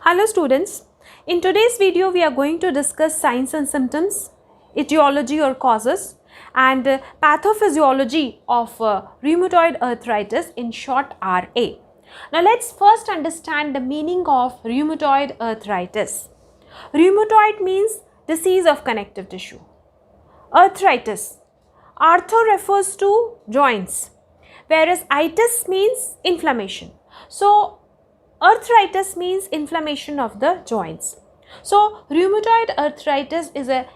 Hello students, in today's video we are going to discuss signs and symptoms, etiology or causes and pathophysiology of rheumatoid arthritis, in short RA. Now let's first understand the meaning of rheumatoid arthritis. Rheumatoid means disease of connective tissue. Arthritis, artho refers to joints, whereas itis means inflammation. So arthritis means inflammation of the joints. So rheumatoid arthritis is a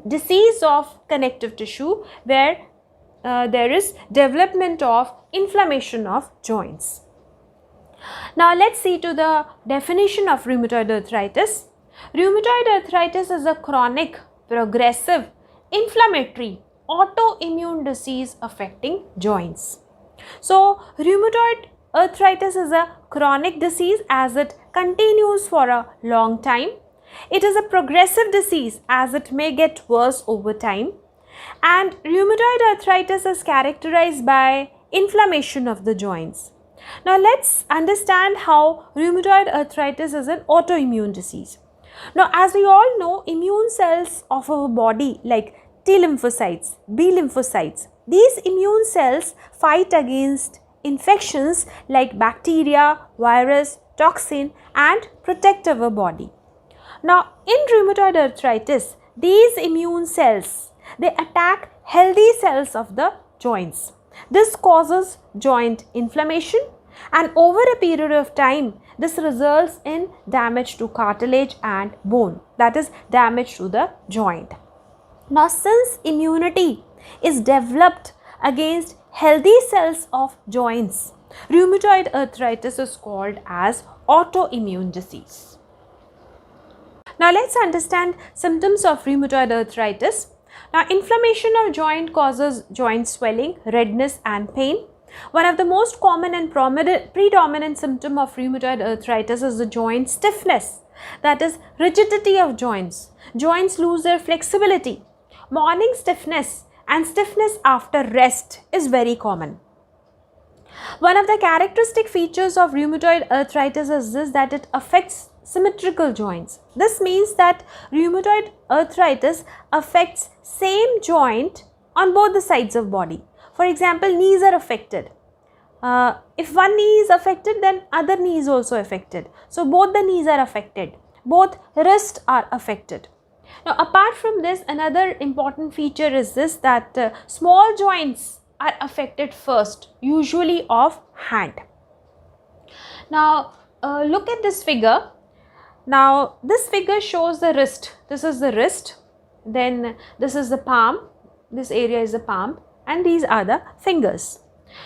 disease of connective tissue where there is development of inflammation of joints. Now let's see to the definition of rheumatoid arthritis. Rheumatoid arthritis is a chronic, progressive, inflammatory, autoimmune disease affecting joints. So rheumatoid arthritis is a chronic disease as it continues for a long time. It is a progressive disease as it may get worse over time. And rheumatoid arthritis is characterized by inflammation of the joints. Now let's understand how rheumatoid arthritis is an autoimmune disease. Now as we all know, immune cells of our body like T lymphocytes, B lymphocytes, these immune cells fight against infections like bacteria, virus, toxin and protect our body. Now in rheumatoid arthritis, these immune cells, they attack healthy cells of the joints. This causes joint inflammation and over a period of time, this results in damage to cartilage and bone, that is damage to the joint. Now since immunity is developed against healthy cells of joints, rheumatoid arthritis is called as autoimmune disease. Now let's understand symptoms of rheumatoid arthritis. Now inflammation of joint causes joint swelling, redness and pain. One of the most common and predominant symptom of rheumatoid arthritis is the joint stiffness, that is rigidity of joints. Joints lose their flexibility. Morning stiffness and stiffness after rest is very common. One of the characteristic features of rheumatoid arthritis is this, that it affects symmetrical joints. This means that rheumatoid arthritis affects same joint on both the sides of body. For example, knees are affected. If one knee is affected, then other knee is also affected. So both the knees are affected. Both wrists are affected. Now apart from this, another important feature is this, that small joints are affected first, usually of hand. Now look at this figure. Now this figure shows the wrist. This is the wrist, then this is the palm, this area is the palm and these are the fingers.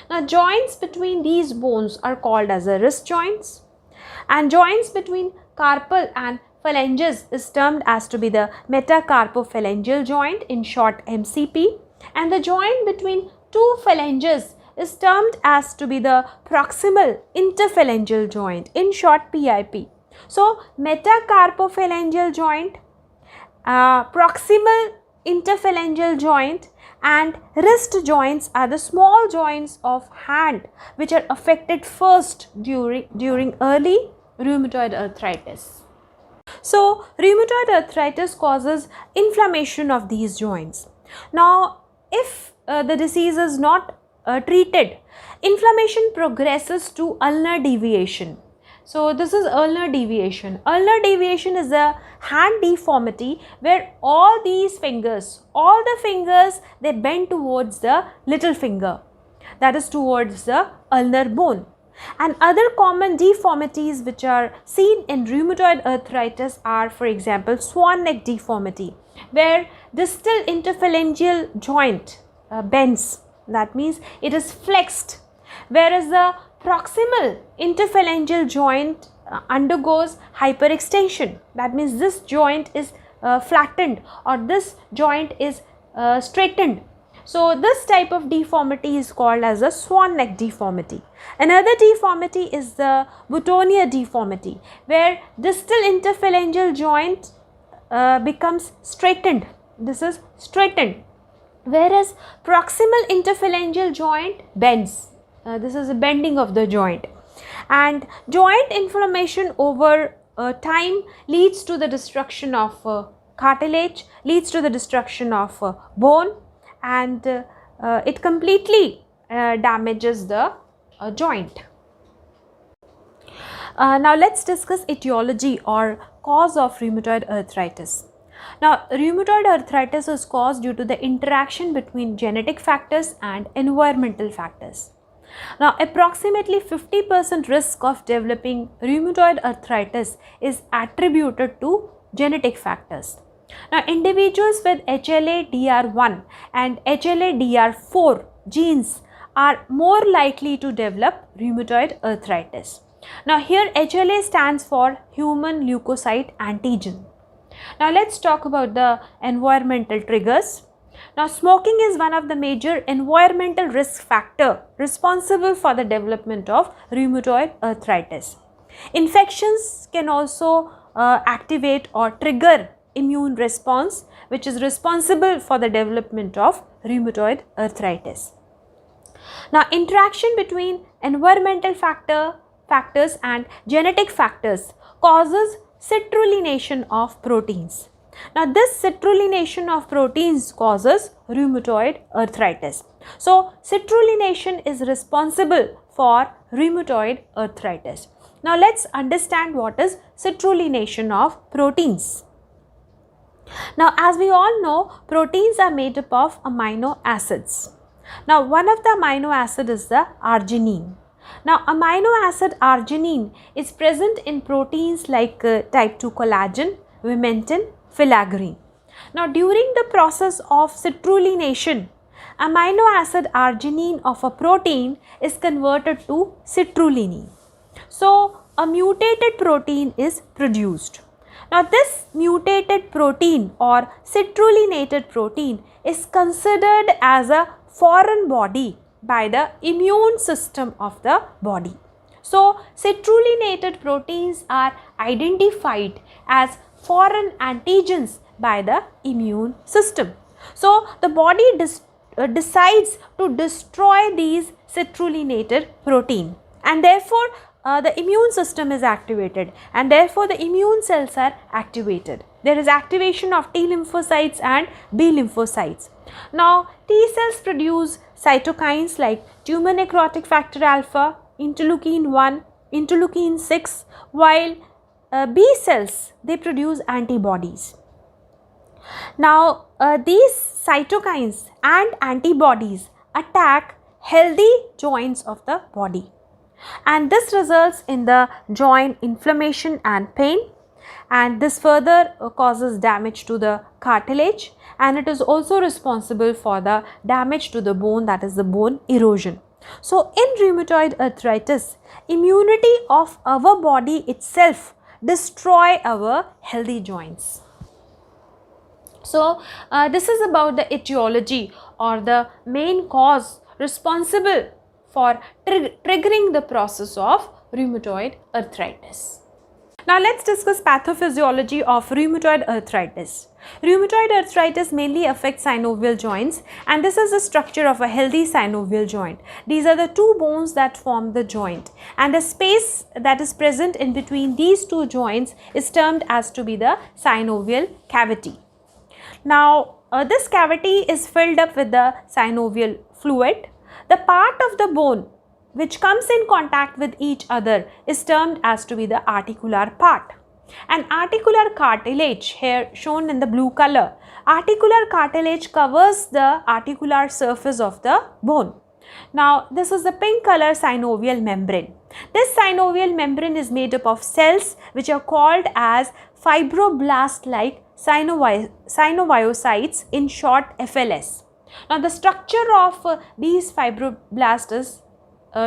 Now joints between these bones are called as the wrist joints, and joints between carpal and phalanges is termed as to be the metacarpophalangeal joint, in short MCP, and the joint between two phalanges is termed as to be the proximal interphalangeal joint, in short PIP. So metacarpophalangeal joint, proximal interphalangeal joint and wrist joints are the small joints of hand which are affected first during early rheumatoid arthritis. So rheumatoid arthritis causes inflammation of these joints. Now if the disease is not treated, inflammation progresses to ulnar deviation. So this is ulnar deviation. Ulnar deviation is a hand deformity where all these fingers, all the fingers, they bend towards the little finger, that is towards the ulnar bone. And other common deformities which are seen in rheumatoid arthritis are, for example, swan neck deformity, where distal interphalangeal joint bends, that means it is flexed, whereas the proximal interphalangeal joint undergoes hyperextension, that means this joint is flattened or this joint is straightened. So this type of deformity is called as a swan neck deformity. Another deformity is the boutonniere deformity, where distal interphalangeal joint becomes straightened. This is straightened, whereas proximal interphalangeal joint bends. This is a bending of the joint. And joint inflammation over time leads to the destruction of cartilage, leads to the destruction of bone, and it completely damages the joint. Now let's discuss etiology or cause of rheumatoid arthritis. Now rheumatoid arthritis is caused due to the interaction between genetic factors and environmental factors. Now approximately 50% risk of developing rheumatoid arthritis is attributed to genetic factors. Now individuals with HLA-DR1 and HLA-DR4 genes are more likely to develop rheumatoid arthritis. Now here HLA stands for human leukocyte antigen. Now let's talk about the environmental triggers. Now smoking is one of the major environmental risk factor responsible for the development of rheumatoid arthritis. Infections can also activate or trigger immune response, which is responsible for the development of rheumatoid arthritis. Now interaction between environmental factors and genetic factors causes citrullination of proteins. Now this citrullination of proteins causes rheumatoid arthritis. So citrullination is responsible for rheumatoid arthritis. Now let's understand what is citrullination of proteins. Now as we all know, proteins are made up of amino acids. Now one of the amino acid is the arginine. Now amino acid arginine is present in proteins like type 2 collagen, vimentin, filaggrin. Now during the process of citrullination, amino acid arginine of a protein is converted to citrulline. So a mutated protein is produced. Now this mutated protein or citrullinated protein is considered as a foreign body by the immune system of the body. So citrullinated proteins are identified as foreign antigens by the immune system. So the body decides to destroy these citrullinated protein, and therefore the immune system is activated, and therefore the immune cells are activated. There is activation of T lymphocytes and B lymphocytes. Now T cells produce cytokines like tumor necrotic factor alpha, interleukin 1, interleukin 6, while B cells, they produce antibodies. Now these cytokines and antibodies attack healthy joints of the body, and this results in the joint inflammation and pain, and this further causes damage to the cartilage, and it is also responsible for the damage to the bone, that is the bone erosion. So in rheumatoid arthritis, immunity of our body itself destroy our healthy joints. So this is about the etiology or the main cause responsible for triggering the process of rheumatoid arthritis. Now let's discuss pathophysiology of rheumatoid arthritis. Rheumatoid arthritis mainly affects synovial joints, and this is the structure of a healthy synovial joint. These are the two bones that form the joint, and the space that is present in between these two joints is termed as to be the synovial cavity. Now this cavity is filled up with the synovial fluid. The part of the bone which comes in contact with each other is termed as to be the articular part. An articular cartilage, here shown in the blue color, articular cartilage covers the articular surface of the bone. Now this is the pink color synovial membrane. This synovial membrane is made up of cells which are called as fibroblast like synoviocytes, in short FLS. Now the structure of these fibroblasts is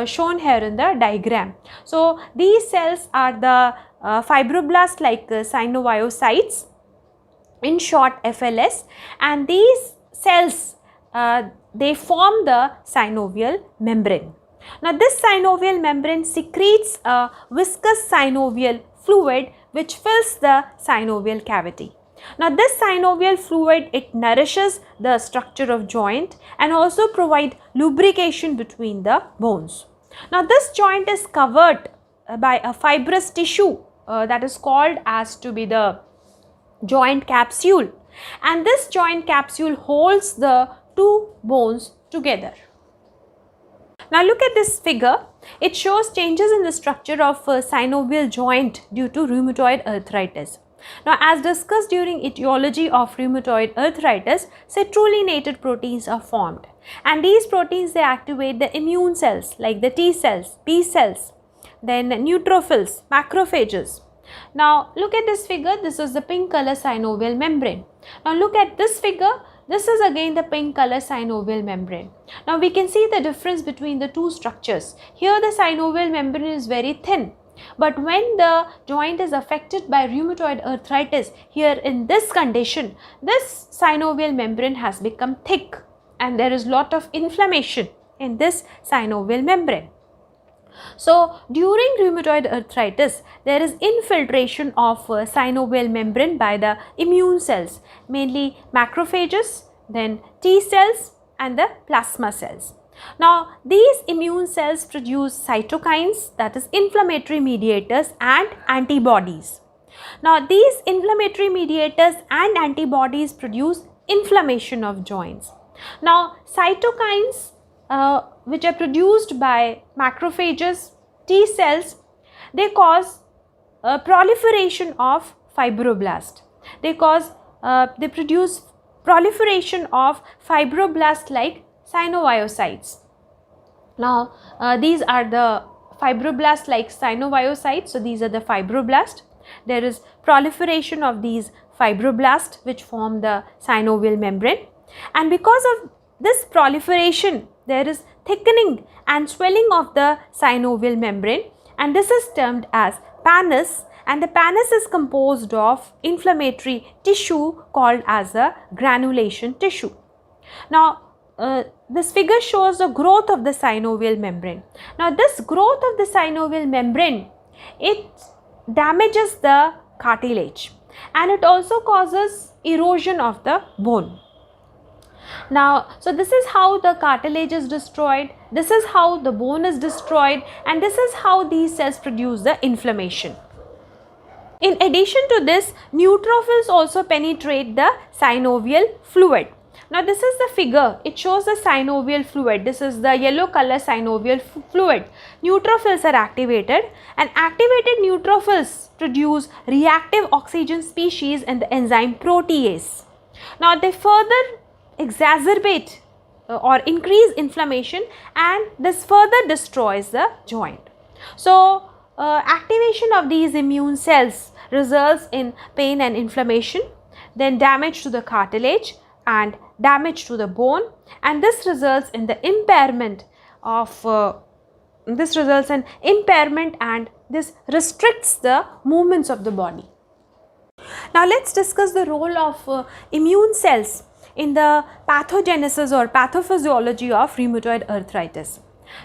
shown here in the diagram. So these cells are the fibroblast like synoviocytes, in short FLS, and these cells they form the synovial membrane. Now this synovial membrane secretes a viscous synovial fluid which fills the synovial cavity. Now this synovial fluid, it nourishes the structure of joint and also provide lubrication between the bones. Now this joint is covered by a fibrous tissue that is called as to be the joint capsule, and this joint capsule holds the two bones together. Now look at this figure. It shows changes in the structure of synovial joint due to rheumatoid arthritis. Now, as discussed during etiology of rheumatoid arthritis, citrullinated proteins are formed, and these proteins, they activate the immune cells like the T cells, B cells, then neutrophils, macrophages. Now look at this figure. This is the pink color synovial membrane. Now look at this figure. This is again the pink color synovial membrane. Now we can see the difference between the two structures. Here the synovial membrane is very thin, but when the joint is affected by rheumatoid arthritis, here in this condition, this synovial membrane has become thick and there is lot of inflammation in this synovial membrane. So during rheumatoid arthritis, there is infiltration of synovial membrane by the immune cells, mainly macrophages, then T cells and the plasma cells. Now these immune cells produce cytokines, that is inflammatory mediators, and antibodies. Now these inflammatory mediators and antibodies produce inflammation of joints. Now cytokines which are produced by macrophages, T cells, they cause proliferation of fibroblast. They produce proliferation of fibroblast like synoviocytes. Now these are the fibroblast like synoviocytes. So these are the fibroblast. There is proliferation of these fibroblasts which form the synovial membrane, and because of this proliferation, there is thickening and swelling of the synovial membrane, and this is termed as pannus, and the pannus is composed of inflammatory tissue called as a granulation tissue. Now this figure shows the growth of the synovial membrane. Now this growth of the synovial membrane, it damages the cartilage and it also causes erosion of the bone. Now, so this is how the cartilage is destroyed, this is how the bone is destroyed, and this is how these cells produce the inflammation. In addition to this, neutrophils also penetrate the synovial fluid. Now this is the figure, it shows the synovial fluid. This is the yellow color synovial fluid. Neutrophils are activated, and activated neutrophils produce reactive oxygen species in the enzyme protease. Now they further exacerbate or increase inflammation, and this further destroys the joint. So activation of these immune cells results in pain and inflammation, then damage to the cartilage and damage to the bone, and this results in the impairment of and this restricts the movements of the body. Now let's discuss the role of immune cells in the pathogenesis or pathophysiology of rheumatoid arthritis.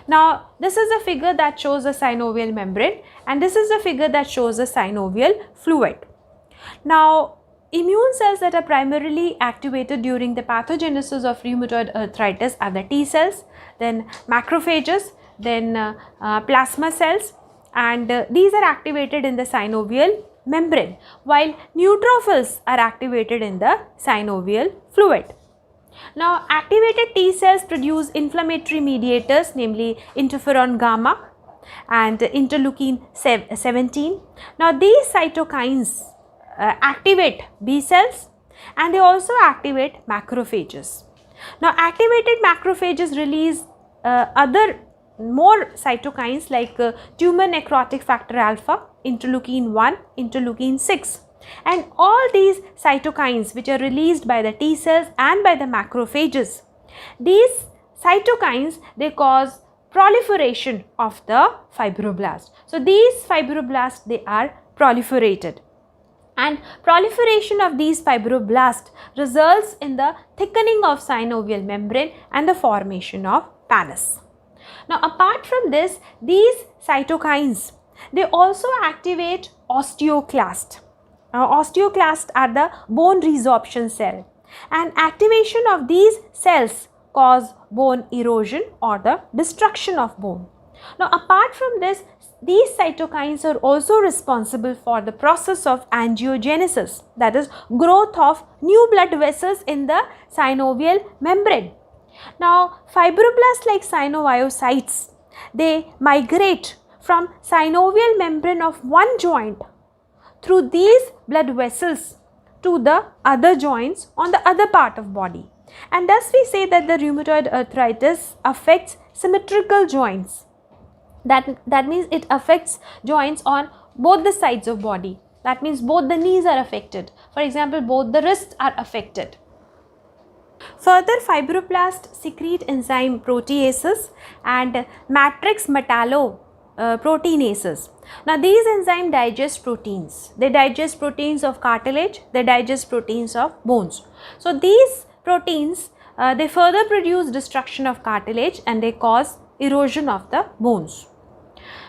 Now this is a figure that shows the synovial membrane, and this is a figure that shows the synovial fluid. Now immune cells that are primarily activated during the pathogenesis of rheumatoid arthritis are the T cells, then macrophages, then plasma cells, and these are activated in the synovial membrane, while neutrophils are activated in the synovial fluid. Now activated T cells produce inflammatory mediators, namely interferon gamma and interleukin 17. Now these cytokines activate B cells, and they also activate macrophages. Now activated macrophages release more cytokines like tumor necrotic factor alpha, interleukin 1, interleukin 6, and all these cytokines which are released by the T cells and by the macrophages, these cytokines, they cause proliferation of the fibroblast. So these fibroblasts, they are proliferated, and proliferation of these fibroblasts results in the thickening of synovial membrane and the formation of pannus. Now apart from this, these cytokines, they also activate osteoclast. Osteoclasts are the bone resorption cell, and activation of these cells cause bone erosion or the destruction of bone. Now apart from this, these cytokines are also responsible for the process of angiogenesis, that is growth of new blood vessels in the synovial membrane. Now, fibroblasts like synoviocytes, they migrate from synovial membrane of one joint through these blood vessels to the other joints on the other part of body. And thus we say that the rheumatoid arthritis affects symmetrical joints. That means it affects joints on both the sides of body. That means both the knees are affected. For example, both the wrists are affected. Further, fibroblasts secrete enzyme proteases and matrix metalloproteinases. Now, these enzymes digest proteins. They digest proteins of cartilage, they digest proteins of bones. So, these proteins, they further produce destruction of cartilage and they cause erosion of the bones.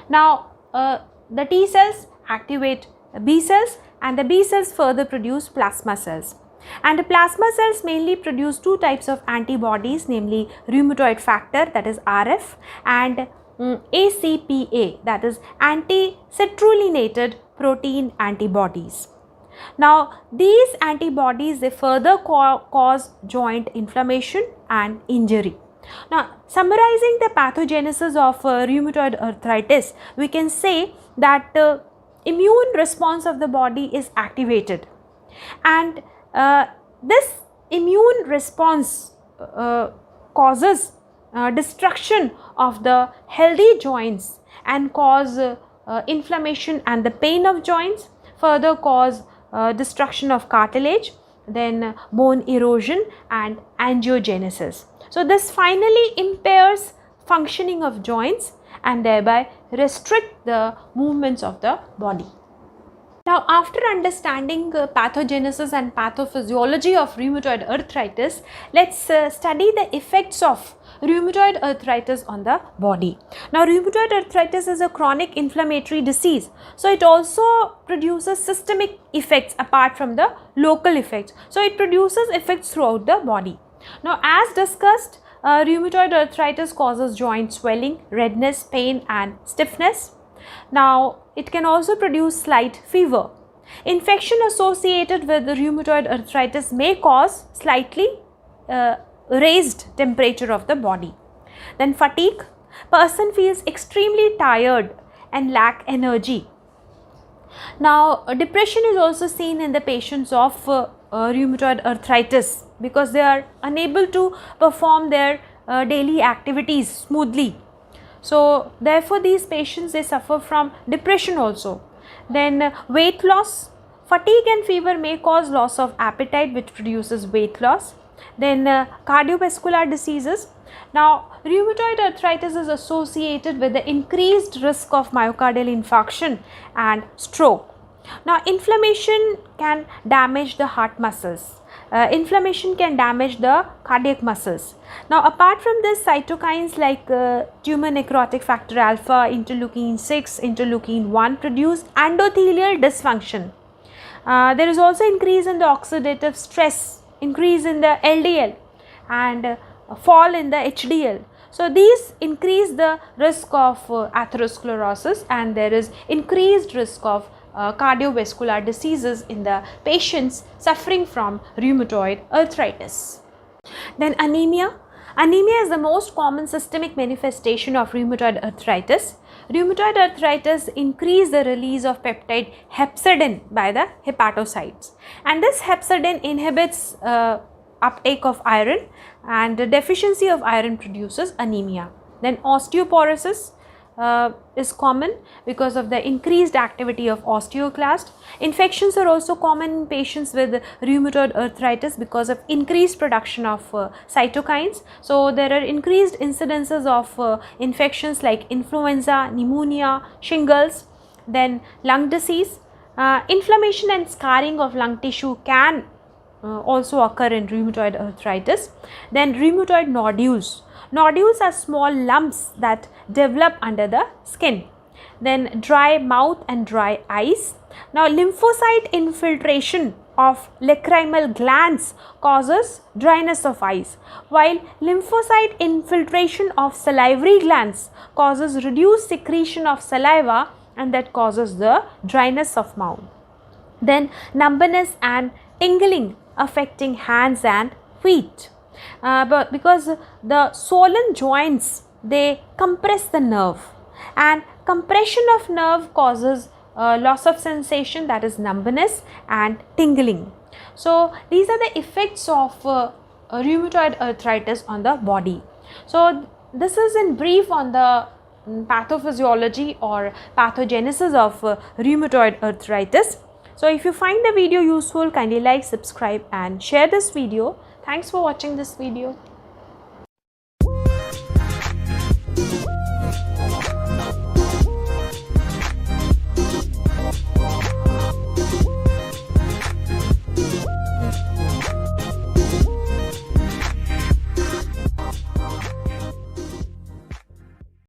Now, the T cells activate B cells and the B cells further produce plasma cells. And the plasma cells mainly produce two types of antibodies, namely rheumatoid factor, that is RF, and ACPA, that is anti-citrullinated protein antibodies. Now, these antibodies, they further cause joint inflammation and injury. Now, summarizing the pathogenesis of rheumatoid arthritis, we can say that immune response of the body is activated, and this immune response causes destruction of the healthy joints and cause inflammation and the pain of joints, further cause destruction of cartilage, then bone erosion and angiogenesis. So, this finally impairs functioning of joints and thereby restrict the movements of the body. Now, after understanding pathogenesis and pathophysiology of rheumatoid arthritis, let's study the effects of rheumatoid arthritis on the body. Now, rheumatoid arthritis is a chronic inflammatory disease, so it also produces systemic effects apart from the local effects. So, it produces effects throughout the body. Now, as discussed, rheumatoid arthritis causes joint swelling, redness, pain and stiffness. Now, it can also produce slight fever. Infection associated with the rheumatoid arthritis may cause slightly raised temperature of the body. Then fatigue, person feels extremely tired and lack energy. Now, depression is also seen in the patients of rheumatoid arthritis because they are unable to perform their daily activities smoothly. So, therefore, these patients, they suffer from depression also. Then weight loss, fatigue and fever may cause loss of appetite, which produces weight loss. Then cardiovascular diseases. Now, rheumatoid arthritis is associated with the increased risk of myocardial infarction and stroke. Now, inflammation can damage the heart muscles. Inflammation can damage the cardiac muscles. Now, apart from this, cytokines like tumor necrotic factor alpha, interleukin 6, interleukin 1 produce endothelial dysfunction. There is also increase in the oxidative stress, increase in the LDL and fall in the HDL. So, these increase the risk of atherosclerosis and there is increased risk of cardiovascular diseases in the patients suffering from rheumatoid arthritis. Then anemia. Anemia is the most common systemic manifestation of rheumatoid arthritis. Rheumatoid arthritis increase the release of peptide hepcidin by the hepatocytes, and this hepcidin inhibits uptake of iron, and the deficiency of iron produces anemia. Then osteoporosis is common because of the increased activity of osteoclast. Infections are also common in patients with rheumatoid arthritis because of increased production of cytokines. So, there are increased incidences of infections like influenza, pneumonia, shingles. Then lung disease, inflammation and scarring of lung tissue can also occur in rheumatoid arthritis. Then rheumatoid nodules. Nodules are small lumps that develop under the skin. Then dry mouth and dry eyes. Now, lymphocyte infiltration of lacrimal glands causes dryness of eyes, while lymphocyte infiltration of salivary glands causes reduced secretion of saliva, and that causes the dryness of mouth. Then numbness and tingling affecting hands and feet, but because the swollen joints, they compress the nerve, and compression of nerve causes loss of sensation, that is numbness and tingling. So these are the effects of rheumatoid arthritis on the body. So this is in brief on the pathophysiology or pathogenesis of rheumatoid arthritis. So if you find the video useful, kindly like, subscribe and share this video. Thanks for watching this video.